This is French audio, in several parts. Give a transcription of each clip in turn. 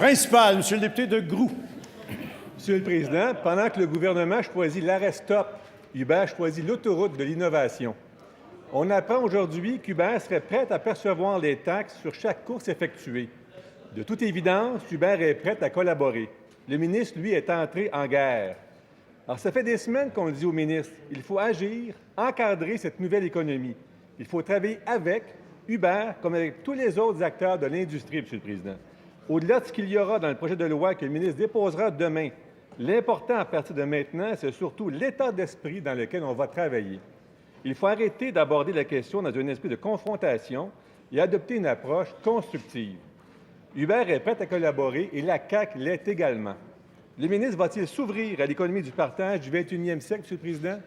Principal, Monsieur le député de Groux. Monsieur le Président, pendant que le gouvernement choisit l'arrêt stop, Uber choisit l'autoroute de l'innovation. On apprend aujourd'hui qu'Uber serait prête à percevoir les taxes sur chaque course effectuée. De toute évidence, Uber est prête à collaborer. Le ministre, lui, est entré en guerre. Alors, ça fait des semaines qu'on le dit au ministre. Il faut agir, encadrer cette nouvelle économie. Il faut travailler avec Uber comme avec tous les autres acteurs de l'industrie, Monsieur le Président. Au-delà de ce qu'il y aura dans le projet de loi que le ministre déposera demain, l'important à partir de maintenant, c'est surtout l'état d'esprit dans lequel on va travailler. Il faut arrêter d'aborder la question dans un esprit de confrontation et adopter une approche constructive. Uber est prête à collaborer et la CAQ l'est également. Le ministre va-t-il s'ouvrir à l'économie du partage du 21e siècle, Monsieur le Président?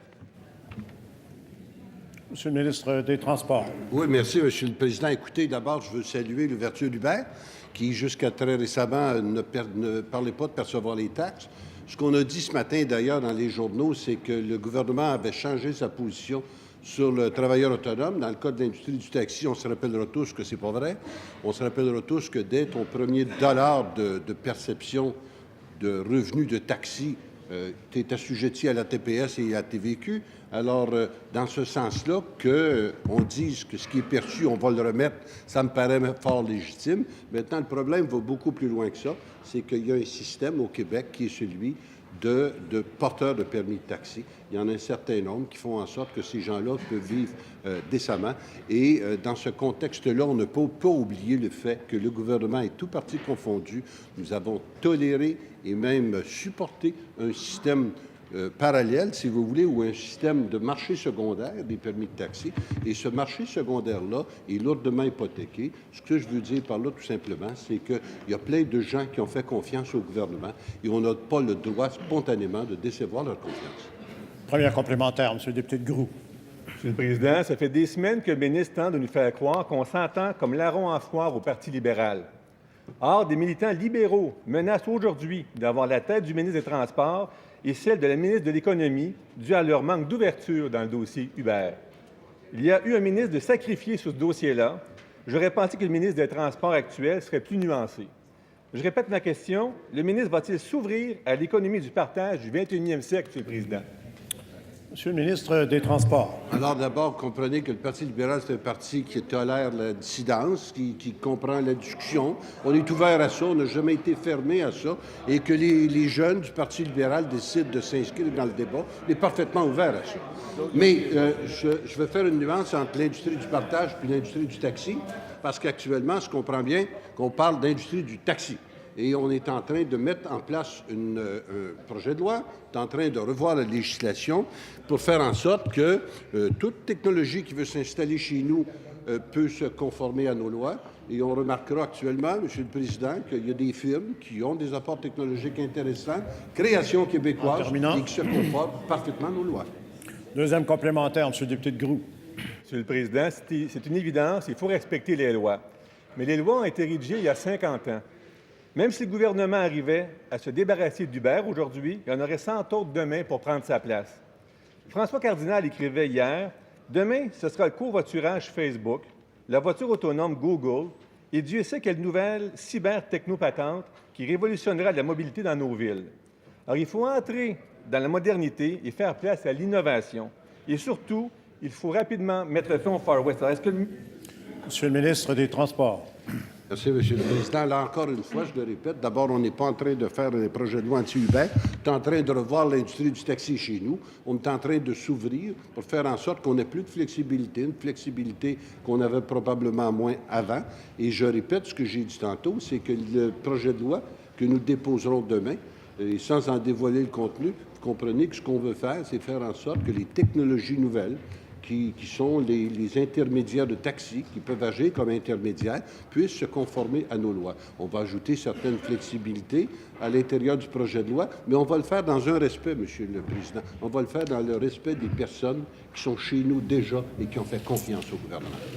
Monsieur le ministre des Transports. Oui, merci, Monsieur le Président. Écoutez, d'abord, je veux saluer l'ouverture d'Uber, qui, jusqu'à très récemment, ne parlait pas de percevoir les taxes. Ce qu'on a dit ce matin, d'ailleurs, dans les journaux, c'est que le gouvernement avait changé sa position sur le travailleur autonome. Dans le cas de l'industrie du taxi, on se rappellera tous que c'est pas vrai. On se rappellera tous que dès ton premier dollar de perception de revenus de taxi, tu es assujetti à la TPS et à la TVQ. Alors, dans ce sens-là, qu'on dise que ce qui est perçu, on va le remettre, ça me paraît fort légitime. Maintenant, le problème va beaucoup plus loin que ça. C'est qu'il y a un système au Québec qui est celui de porteurs de permis de taxi. Il y en a un certain nombre qui font en sorte que ces gens-là peuvent vivre décemment. Et dans ce contexte-là, on ne peut pas oublier le fait que le gouvernement est tout parti confondu. Nous avons toléré et même supporté un système parallèle, si vous voulez, ou un système de marché secondaire des permis de taxi. Et ce marché secondaire-là est lourdement hypothéqué. Ce que je veux dire par là, tout simplement, c'est qu'il y a plein de gens qui ont fait confiance au gouvernement et on n'a pas le droit spontanément de décevoir leur confiance. Première complémentaire, Monsieur le député de Groux. Monsieur le Président, ça fait des semaines que le ministre tente de nous faire croire qu'on s'entend comme larron en foire au Parti libéral. Or, des militants libéraux menacent aujourd'hui d'avoir la tête du ministre des Transports et celle de la ministre de l'Économie due à leur manque d'ouverture dans le dossier Uber. Il y a eu un ministre de sacrifié sur ce dossier-là. J'aurais pensé que le ministre des Transports actuel serait plus nuancé. Je répète ma question. Le ministre va-t-il s'ouvrir à l'économie du partage du 21e siècle, Monsieur le Président? Monsieur le ministre des Transports. Alors d'abord, comprenez que le Parti libéral, c'est un parti qui tolère la dissidence, qui comprend la discussion. On est ouvert à ça, on n'a jamais été fermé à ça. Et que les jeunes du Parti libéral décident de s'inscrire dans le débat, on est parfaitement ouvert à ça. Mais je vais faire une nuance entre l'industrie du partage et l'industrie du taxi, parce qu'actuellement, je comprends bien qu'on parle d'industrie du taxi. Et on est en train de mettre en place un projet de loi, on est en train de revoir la législation pour faire en sorte que toute technologie qui veut s'installer chez nous peut se conformer à nos lois. Et on remarquera actuellement, Monsieur le Président, qu'il y a des firmes qui ont des apports technologiques intéressants, création québécoise, et qui se conforment parfaitement à nos lois. Deuxième complémentaire, Monsieur le député de Groux. Monsieur le Président, c'est une évidence, il faut respecter les lois. Mais les lois ont été rédigées il y a 50 ans. Même si le gouvernement arrivait à se débarrasser d'Uber aujourd'hui, il y en aurait 100 autres demain pour prendre sa place. François Cardinal écrivait hier « Demain, ce sera le covoiturage Facebook, la voiture autonome Google et Dieu sait quelle nouvelle cyber-technopatente qui révolutionnera la mobilité dans nos villes. » Alors, il faut entrer dans la modernité et faire place à l'innovation. Et surtout, il faut rapidement mettre le fond au Far West. Alors, est-ce que Monsieur le ministre des Transports. Merci, Monsieur le Président. Là, encore une fois, je le répète, d'abord, on n'est pas en train de faire des projets de loi anti-Uber. On est en train de revoir l'industrie du taxi chez nous. On est en train de s'ouvrir pour faire en sorte qu'on ait plus de flexibilité, une flexibilité qu'on avait probablement moins avant. Et je répète ce que j'ai dit tantôt, c'est que le projet de loi que nous déposerons demain, et sans en dévoiler le contenu, vous comprenez que ce qu'on veut faire, c'est faire en sorte que les technologies nouvelles qui sont les intermédiaires de taxi, qui peuvent agir comme intermédiaires, puissent se conformer à nos lois. On va ajouter certaines flexibilités à l'intérieur du projet de loi, mais on va le faire dans un respect, Monsieur le Président. On va le faire dans le respect des personnes qui sont chez nous déjà et qui ont fait confiance au gouvernement.